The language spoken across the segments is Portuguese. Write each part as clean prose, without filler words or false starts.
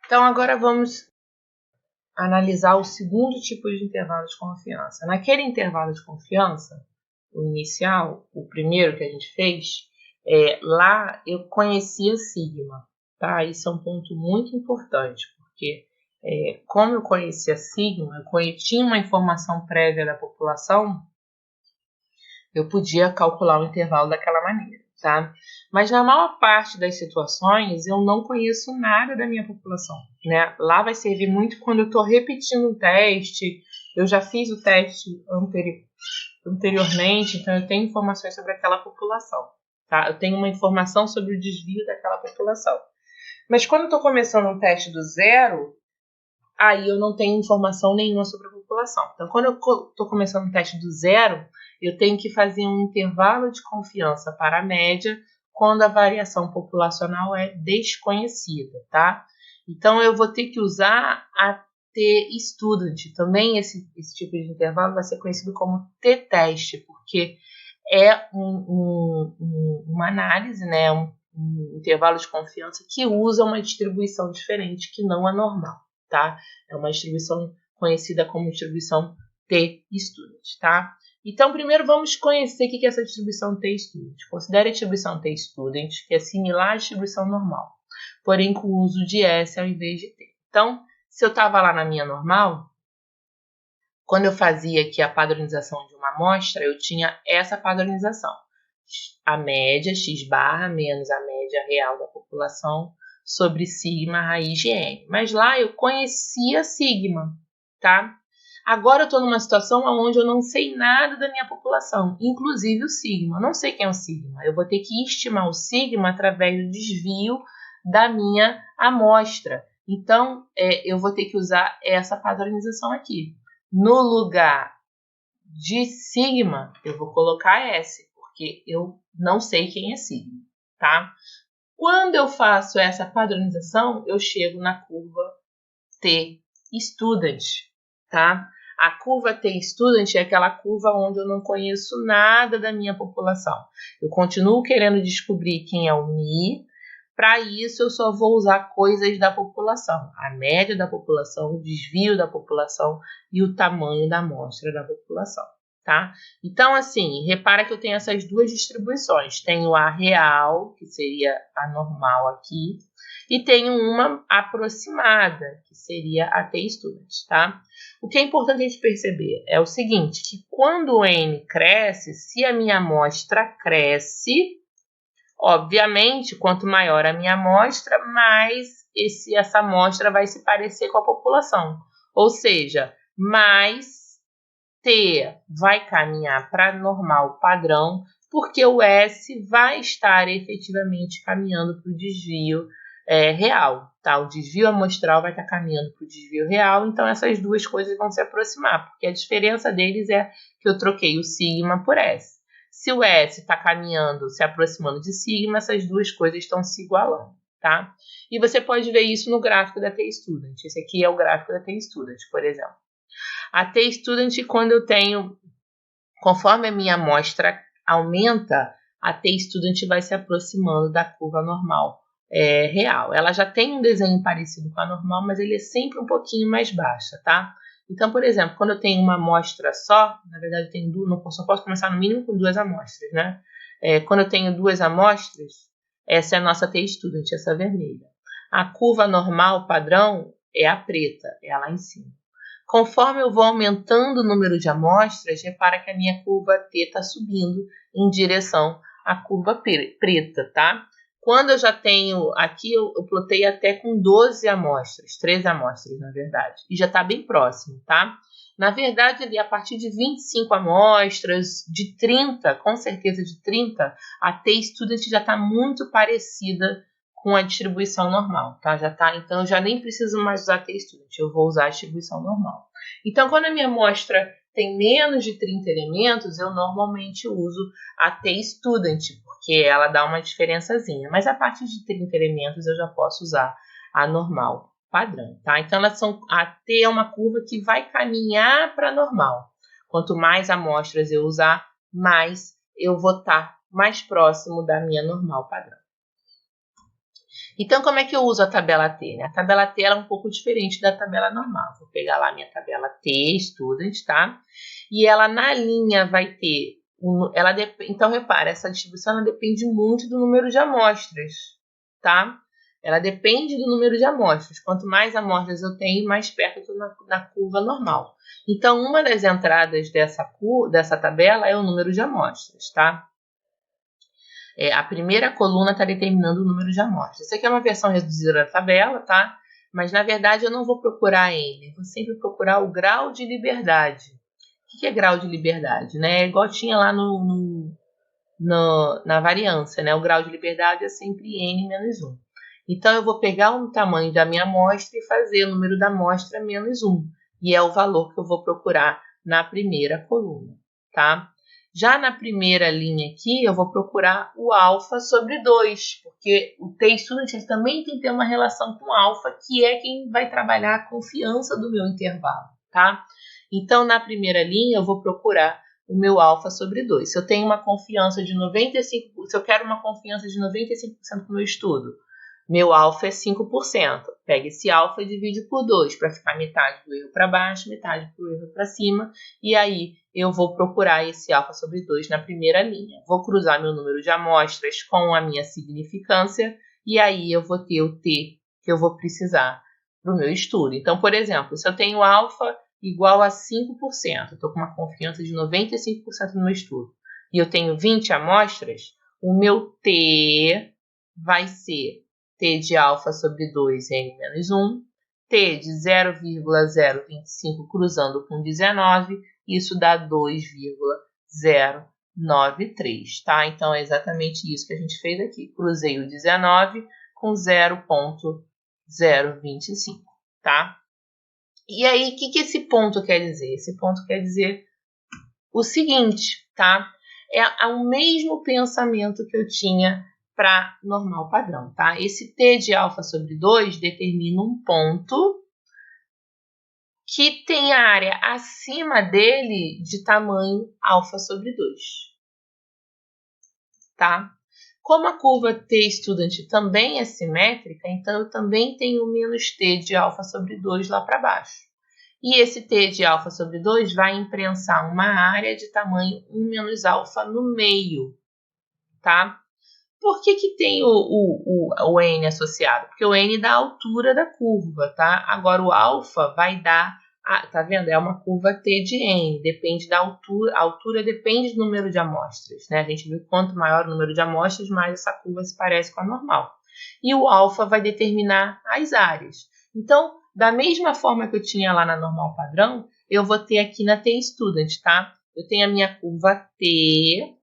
Então, agora vamos analisar o segundo tipo de intervalo de confiança. Naquele intervalo de confiança, o inicial, o primeiro que a gente fez, lá eu conhecia sigma, tá? Isso é um ponto muito importante, porque como eu conhecia sigma, eu tinha uma informação prévia da população, eu podia calcular o intervalo daquela maneira, tá? Mas na maior parte das situações, eu não conheço nada da minha população, né? Lá vai servir muito quando eu estou repetindo um teste, eu já fiz o teste anteriormente, então eu tenho informações sobre aquela população, tá? Eu tenho uma informação sobre o desvio daquela população. Mas quando eu estou começando um teste do zero, aí eu não tenho informação nenhuma sobre a população. Então, quando eu estou começando um teste do zero, eu tenho que fazer um intervalo de confiança para a média quando a variação populacional é desconhecida, tá? Então, eu vou ter que usar a t-student. Também esse tipo de intervalo vai ser conhecido como t-teste, porque é uma análise, né? Um intervalo de confiança que usa uma distribuição diferente que não a normal, tá? É uma distribuição conhecida como distribuição t-student, tá? Então, primeiro vamos conhecer o que é essa distribuição t-student. Considere a distribuição t-student, que é similar à distribuição normal, porém com o uso de S ao invés de T. Então, se eu estava lá na minha normal, quando eu fazia aqui a padronização de uma amostra, eu tinha essa padronização. A média, x barra, menos a média real da população, sobre sigma raiz de n. Mas lá eu conhecia sigma, tá? Agora eu estou numa situação onde eu não sei nada da minha população, inclusive o sigma. Eu não sei quem é o sigma. Eu vou ter que estimar o sigma através do desvio da minha amostra. Então, eu vou ter que usar essa padronização aqui. No lugar de sigma, eu vou colocar S, porque eu não sei quem é sigma, tá? Quando eu faço essa padronização, eu chego na curva t-student, tá? A curva t-student é aquela curva onde eu não conheço nada da minha população. Eu continuo querendo descobrir quem é o mi. Para isso, eu só vou usar coisas da população. A média da população, o desvio da população e o tamanho da amostra da população, tá? Então, assim, repara que eu tenho essas duas distribuições. Tenho a real, que seria a normal aqui, e tenho uma aproximada, que seria a t-student, tá? O que é importante a gente perceber é o seguinte, que quando o n cresce, se a minha amostra cresce, obviamente, quanto maior a minha amostra, mais essa amostra vai se parecer com a população. Ou seja, mais T vai caminhar para normal padrão, porque o S vai estar efetivamente caminhando para o desvio real. Tá? O desvio amostral vai estar caminhando para o desvio real, então essas duas coisas vão se aproximar, porque a diferença deles é que eu troquei o sigma por S. Se o S está caminhando, se aproximando de sigma, essas duas coisas estão se igualando, tá? E você pode ver isso no gráfico da t-student. Esse aqui é o gráfico da t-student, por exemplo. A t-student, quando eu tenho, conforme a minha amostra aumenta, a t-student vai se aproximando da curva normal real. Ela já tem um desenho parecido com a normal, mas ele é sempre um pouquinho mais baixa, tá? Então, por exemplo, quando eu tenho uma amostra só, na verdade eu tenho duas, só posso começar no mínimo com duas amostras, né? Quando eu tenho duas amostras, essa é a nossa t-student, essa vermelha. A curva normal padrão é a preta, é lá em cima. Conforme eu vou aumentando o número de amostras, repara que a minha curva T está subindo em direção à curva preta, tá? Quando eu já tenho, aqui eu plotei até com 12 amostras, 13 amostras na verdade, e já está bem próximo, tá? Na verdade, ali, a partir de 25 amostras, de 30, com certeza de 30, a t-student já está muito parecida com a distribuição normal, tá? Já tá, então eu já nem preciso mais usar t-student, eu vou usar a distribuição normal. Então, quando a minha amostra tem menos de 30 elementos, eu normalmente uso a t-student, porque ela dá uma diferençazinha. Mas a partir de 30 elementos eu já posso usar a normal padrão, tá? Então, a t é uma curva que vai caminhar para a normal. Quanto mais amostras eu usar, mais eu vou estar mais próximo da minha normal padrão. Então, como é que eu uso a tabela T? Né? A tabela T ela é um pouco diferente da tabela normal. Vou pegar lá minha tabela T, Student, tá? E ela na linha vai ter... Então, repara, essa distribuição ela depende muito do número de amostras, tá? Ela depende do número de amostras. Quanto mais amostras eu tenho, mais perto eu estou na curva normal. Então, uma das entradas dessa tabela é o número de amostras, tá? A primeira coluna está determinando o número de amostras. Isso aqui é uma versão reduzida da tabela, tá? Mas, na verdade, eu não vou procurar N. Eu vou sempre procurar o grau de liberdade. O que é grau de liberdade? Né? É igual tinha lá na variância, né? O grau de liberdade é sempre N menos 1. Então, eu vou pegar o tamanho da minha amostra e fazer o número da amostra menos 1. E é o valor que eu vou procurar na primeira coluna, tá? Já na primeira linha aqui, eu vou procurar o alfa sobre 2, porque o T-Student também tem que ter uma relação com alfa, que é quem vai trabalhar a confiança do meu intervalo, tá? Então, na primeira linha, eu vou procurar o meu alfa sobre 2. Se eu tenho uma confiança de 95%, se eu quero uma confiança de 95% no meu estudo, meu alfa é 5%. Pega esse alfa e divide por 2, para ficar metade do erro para baixo, metade do erro para cima. E aí, eu vou procurar esse alfa sobre 2 na primeira linha. Vou cruzar meu número de amostras com a minha significância. E aí, eu vou ter o T que eu vou precisar para o meu estudo. Então, por exemplo, se eu tenho alfa igual a 5%, eu estou com uma confiança de 95% no meu estudo, e eu tenho 20 amostras, o meu T vai ser T de alfa sobre 2, N menos 1, T de 0,025 cruzando com 19, isso dá 2,093, tá? Então, é exatamente isso que a gente fez aqui. Cruzei o 19 com 0,025, tá? E aí, o que esse ponto quer dizer? Esse ponto quer dizer o seguinte, tá? É o mesmo pensamento que eu tinha para normal padrão, tá? Esse T de alfa sobre 2 determina um ponto que tem a área acima dele de tamanho alfa sobre 2, tá? Como a curva T-Student também é simétrica, então eu também tenho menos T de alfa sobre 2 lá para baixo. E esse T de alfa sobre 2 vai imprensar uma área de tamanho 1 menos alfa no meio, tá? Por que tem o N associado? Porque o N dá a altura da curva, tá? Agora o alfa vai dar, tá vendo? É uma curva T de N, depende da altura, a altura depende do número de amostras, né? A gente viu que quanto maior o número de amostras, mais essa curva se parece com a normal. E o alfa vai determinar as áreas. Então, da mesma forma que eu tinha lá na normal padrão, eu vou ter aqui na T-Student, tá? Eu tenho a minha curva T,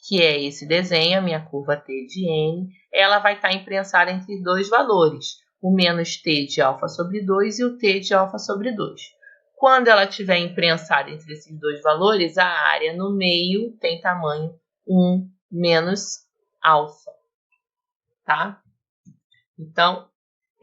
que é esse desenho, a minha curva T de N, ela vai estar imprensada entre dois valores, o menos T de alfa sobre 2 e o T de alfa sobre 2. Quando ela estiver imprensada entre esses dois valores, a área no meio tem tamanho 1 menos alfa, tá? Então,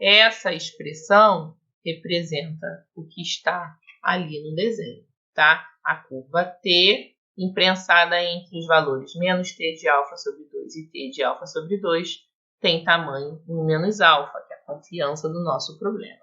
essa expressão representa o que está ali no desenho, tá? A curva T imprensada entre os valores menos T de alfa sobre 2 e T de alfa sobre 2 tem tamanho 1 menos alfa, que é a confiança do nosso problema.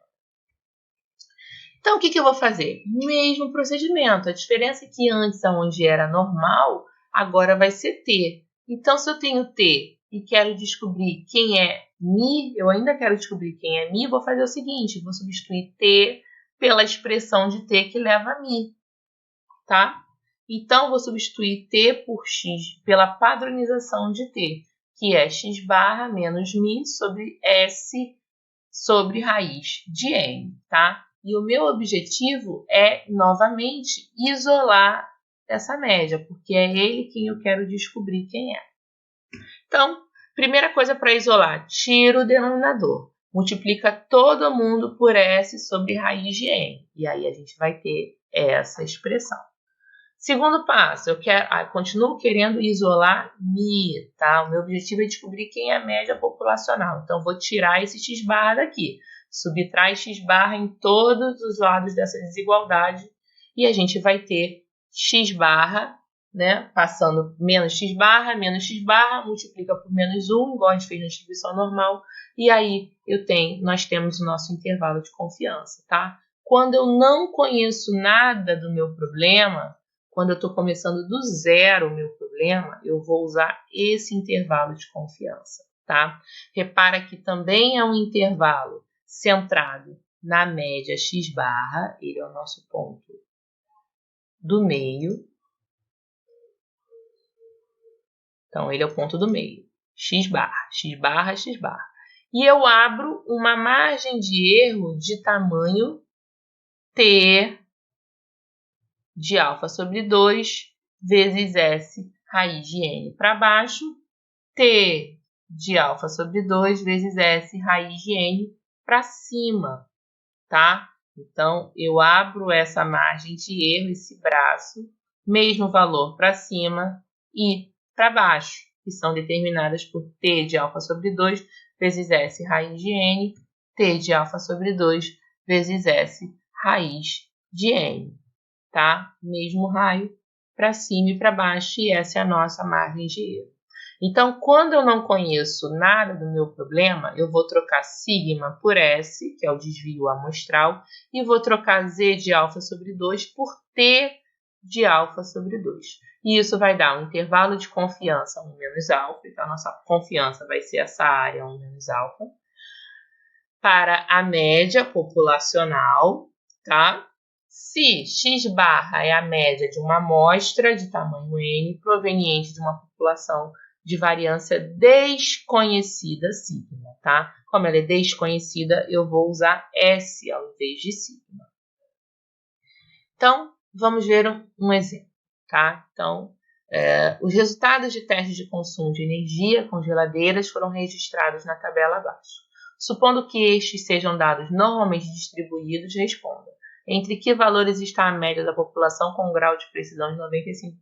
Então, o que eu vou fazer? Mesmo procedimento. A diferença é que antes, onde era normal, agora vai ser T. Então, se eu tenho T e quero descobrir quem é Mi, eu ainda quero descobrir quem é Mi, vou fazer o seguinte, vou substituir T pela expressão de T que leva a Mi, tá? Então, vou substituir T por X pela padronização de T, que é X barra menos Mi sobre S sobre raiz de N, tá? E o meu objetivo é, novamente, isolar essa média, porque é ele quem eu quero descobrir quem é. Então, primeira coisa para isolar, tira o denominador. Multiplica todo mundo por S sobre raiz de N. E aí a gente vai ter essa expressão. Segundo passo, eu continuo querendo isolar Mi, tá? O meu objetivo é descobrir quem é a média populacional. Então, vou tirar esse X barra daqui. Subtrai X barra em todos os lados dessa desigualdade. E a gente vai ter X barra né? Passando menos x barra, multiplica por menos 1, igual a gente fez na distribuição normal. E aí nós temos o nosso intervalo de confiança, tá? Quando eu não conheço nada do meu problema, quando eu estou começando do zero o meu problema, eu vou usar esse intervalo de confiança, tá? Repara que também é um intervalo centrado na média x barra, ele é o nosso ponto do meio. Então, ele é o ponto do meio, x barra, x barra, x barra. E eu abro uma margem de erro de tamanho t de alfa sobre 2 vezes s raiz de n para baixo, t de alfa sobre 2 vezes s raiz de n para cima, tá? Então, eu abro essa margem de erro, esse braço, mesmo valor para cima e para baixo, que são determinadas por t de alfa sobre 2 vezes s raiz de n, t de alfa sobre 2 vezes s raiz de n, tá? Mesmo raio para cima e para baixo, e essa é a nossa margem de erro. Então, quando eu não conheço nada do meu problema, eu vou trocar sigma por S, que é o desvio amostral, e vou trocar Z de alfa sobre 2 por T de alfa sobre 2. E isso vai dar um intervalo de confiança 1 menos alfa, então a nossa confiança vai ser essa área 1 menos alfa, para a média populacional, tá? Se x barra é a média de uma amostra de tamanho n proveniente de uma população de variância desconhecida, sigma, tá? Como ela é desconhecida, eu vou usar S ao invés de sigma. Então, vamos ver um exemplo, tá? Então, os resultados de testes de consumo de energia com geladeiras foram registrados na tabela abaixo. Supondo que estes sejam dados normalmente distribuídos, responda. Entre que valores está a média da população com um grau de precisão de 95%,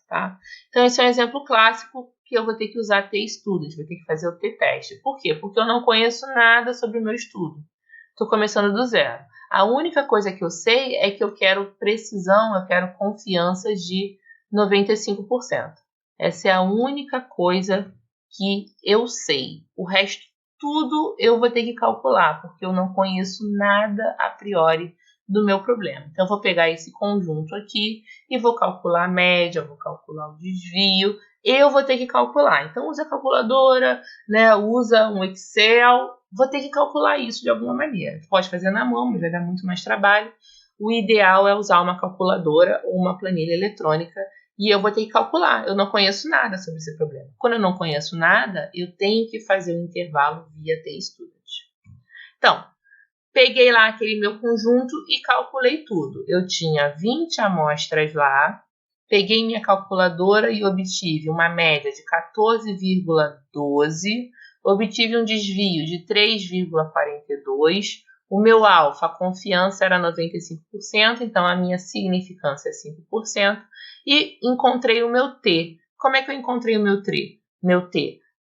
tá? Então, esse é um exemplo clássico que eu vou ter que usar t-student, vou ter que fazer o t-teste. Por quê? Porque eu não conheço nada sobre o meu estudo. Estou começando do zero. A única coisa que eu sei é que eu quero precisão, eu quero confiança de 95%. Essa é a única coisa que eu sei. O resto, tudo eu vou ter que calcular, porque eu não conheço nada a priori do meu problema. Então, eu vou pegar esse conjunto aqui e vou calcular a média, vou calcular o desvio. Eu vou ter que calcular. Então, usa a calculadora, né? Usa um Excel. Vou ter que calcular isso de alguma maneira. Pode fazer na mão, mas vai dar muito mais trabalho. O ideal é usar uma calculadora ou uma planilha eletrônica e eu vou ter que calcular. Eu não conheço nada sobre esse problema. Quando eu não conheço nada, eu tenho que fazer o intervalo via t-student. Então, peguei lá aquele meu conjunto e calculei tudo. Eu tinha 20 amostras lá, peguei minha calculadora e obtive uma média de 14,12, obtive um desvio de 3,42, o meu alfa, a confiança era 95%, então a minha significância é 5%, e encontrei o meu T. Como é que eu encontrei o meu T?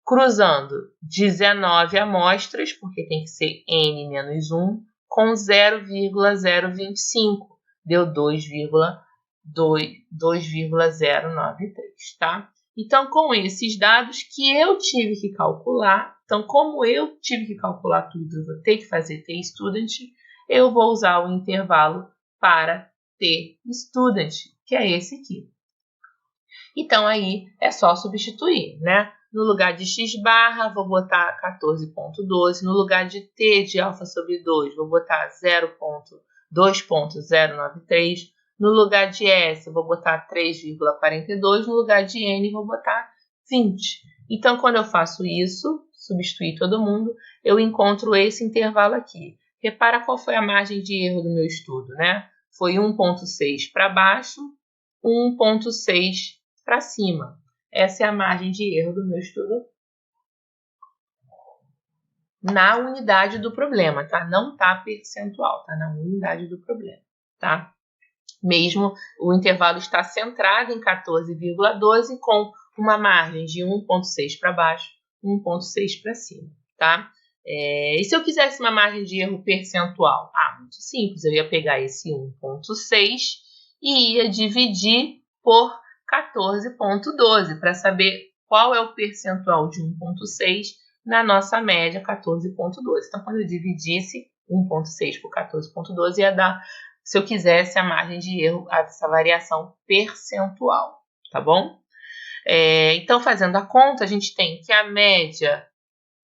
Cruzando 19 amostras, porque tem que ser n menos 1, com 0,025, deu 2,093, tá? Então, com esses dados que eu tive que calcular, então, como eu tive que calcular tudo, eu vou ter que fazer t-student, eu vou usar o intervalo para t-student, que é esse aqui. Então, aí é só substituir, né? No lugar de x barra, vou botar 14,12. No lugar de t de alfa sobre 2, vou botar 2,093. No lugar de s, vou botar 3,42. No lugar de n, vou botar 20. Então, quando eu faço isso, substituir todo mundo, eu encontro esse intervalo aqui. Repara qual foi a margem de erro do meu estudo, né? Foi 1,6 para baixo, 1,6 para cima. Essa é a margem de erro do meu estudo na unidade do problema, tá? Não tá percentual, tá? Na unidade do problema, tá? Mesmo o intervalo está centrado em 14,12 com uma margem de 1,6 para baixo, 1,6 para cima, tá? E se eu quisesse uma margem de erro percentual? Muito simples. Eu ia pegar esse 1,6 e ia dividir por 14,12, para saber qual é o percentual de 1,6 na nossa média 14,12. Então, quando eu dividisse 1,6 por 14,12, ia dar, se eu quisesse, a margem de erro, essa variação percentual, tá bom? Então, fazendo a conta, a gente tem que a média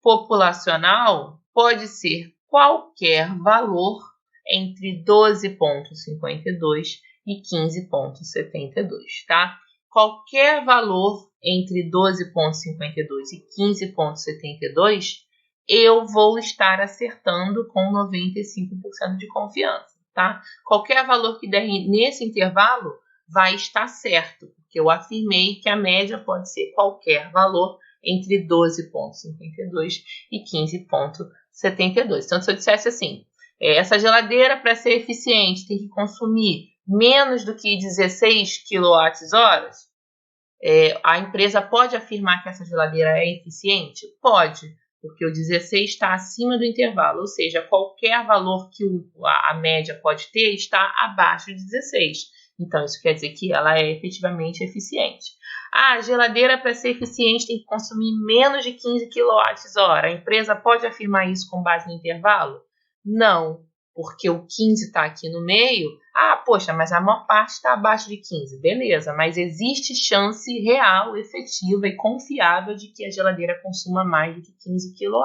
populacional pode ser qualquer valor entre 12,52 e 15,72, tá? Qualquer valor entre 12,52 e 15,72, eu vou estar acertando com 95% de confiança, tá? Qualquer valor que der nesse intervalo vai estar certo, porque eu afirmei que a média pode ser qualquer valor entre 12,52 e 15,72. Então, se eu dissesse assim, essa geladeira, para ser eficiente, tem que consumir menos do que 16 kWh, a empresa pode afirmar que essa geladeira é eficiente? Pode, porque o 16 está acima do intervalo, ou seja, qualquer valor que a média pode ter está abaixo de 16. Então, isso quer dizer que ela é efetivamente eficiente. A geladeira, para ser eficiente, tem que consumir menos de 15 kWh. A empresa pode afirmar isso com base no intervalo? Não, porque o 15 está aqui no meio. Poxa, mas a maior parte está abaixo de 15. Beleza, mas existe chance real, efetiva e confiável de que a geladeira consuma mais do que 15 kW.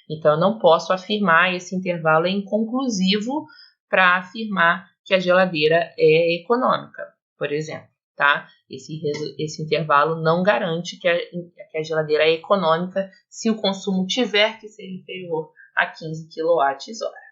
Então, eu não posso afirmar, esse intervalo é inconclusivo para afirmar que a geladeira é econômica, por exemplo, tá? Esse intervalo não garante que a geladeira é econômica se o consumo tiver que ser inferior a 15 kWh.